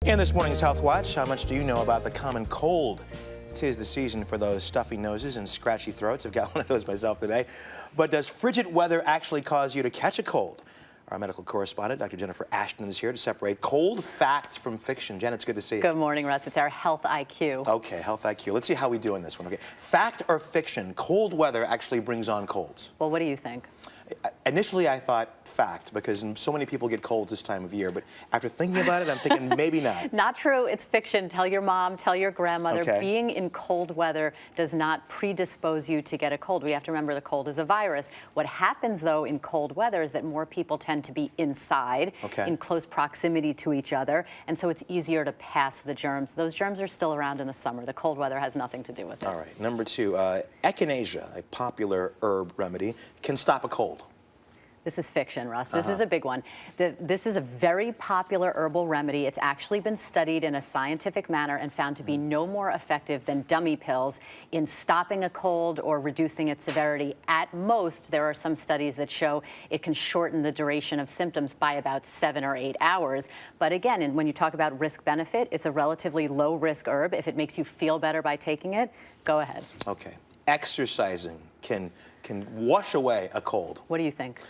In this morning's Health Watch, how much do you know about the common cold? 'Tis the season for those stuffy noses and scratchy throats. I've got one of those myself today. But does frigid weather actually cause you to catch a cold? Our medical correspondent, Dr. Jennifer Ashton, is here to separate cold facts from fiction. Jen, it's good to see you. Good morning, Russ. It's our Health IQ. Okay, Health IQ. Let's see how we do in this one. Okay, fact or fiction? Cold weather actually brings on colds. Well, what do you think? Initially, I thought fact, because so many people get colds this time of year. But after thinking about it, I'm thinking maybe not. Not true. It's fiction. Tell your mom, tell your grandmother. Okay. Being in cold weather does not predispose you to get a cold. We have to remember the cold is a virus. What happens, though, in cold weather is that more people tend to be inside, in close proximity to each other, and so it's easier to pass the germs. Those germs are still around in the summer. The cold weather has nothing to do with it. All right. Number two, echinacea, a popular herb remedy, can stop a cold. This is fiction, Russ. This is a big one. This is a very popular herbal remedy. It's actually been studied in a scientific manner and found to be no more effective than dummy pills in stopping a cold or reducing its severity. At most, there are some studies that show it can shorten the duration of symptoms by about 7 or 8 hours. But again, when you talk about risk-benefit, it's a relatively low-risk herb. If it makes you feel better by taking it, go ahead. Okay. Exercising can wash away a cold. What do you think?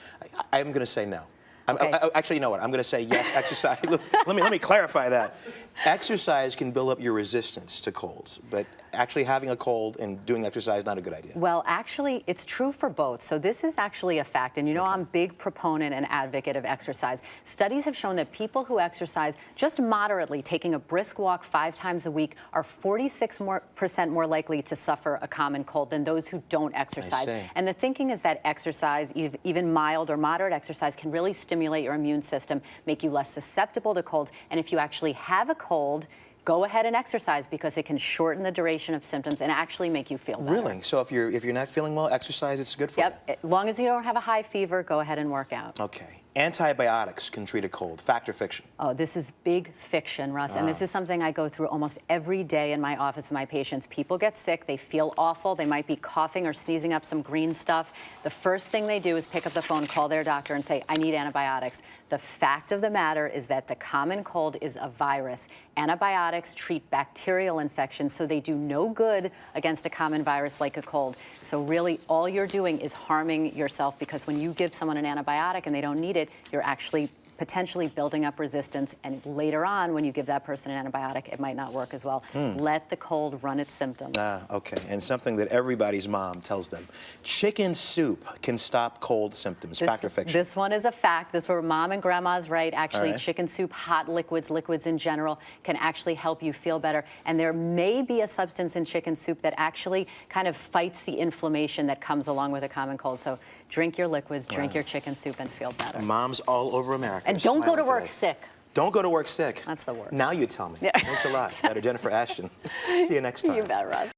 I'm going to say no. Okay. Actually, you know what? I'm going to say yes, exercise. let me clarify that. Exercise can build up your resistance to colds, but actually having a cold and doing exercise is not a good idea. Well, actually, it's true for both. So this is actually a fact. And you know, I'm a big proponent and advocate of exercise. Studies have shown that people who exercise just moderately, taking a brisk walk 5 times a week, are 46% more likely to suffer a common cold than those who don't exercise. And the thinking is that exercise, even mild or moderate exercise, can really stimulate your immune system, make you less susceptible to colds. And if you actually have a cold, go ahead and exercise because it can shorten the duration of symptoms and actually make you feel better. Really? So if you're not feeling well, exercise, it's good for you? Yep. As long as you don't have a high fever, go ahead and work out. Okay. Antibiotics can treat a cold. Fact or fiction? Oh, this is big fiction, Russ. And this is something I go through almost every day in my office with my patients. People get sick. They feel awful. They might be coughing or sneezing up some green stuff. The first thing they do is pick up the phone, call their doctor, and say, I need antibiotics. The fact of the matter is that the common cold is a virus. Antibiotics treat bacterial infections, so they do no good against a common virus like a cold. So really, all you're doing is harming yourself, because when you give someone an antibiotic and they don't need it, you're actually potentially building up resistance, and later on, when you give that person an antibiotic, it might not work as well. Let the cold run its symptoms. Okay, and something that everybody's mom tells them. Chicken soup can stop cold symptoms. Fact or fiction? This one is a fact. This is where mom and grandma's right. Actually, chicken soup, hot liquids in general, can actually help you feel better. And there may be a substance in chicken soup that actually kind of fights the inflammation that comes along with a common cold. So drink your liquids, drink your chicken soup, and feel better. Moms all over America. And don't go to work sick. Don't go to work sick. That's the worst. Now you tell me. Yeah. Thanks a lot. Dr. Jennifer Ashton. See you next time. You bet, Russ.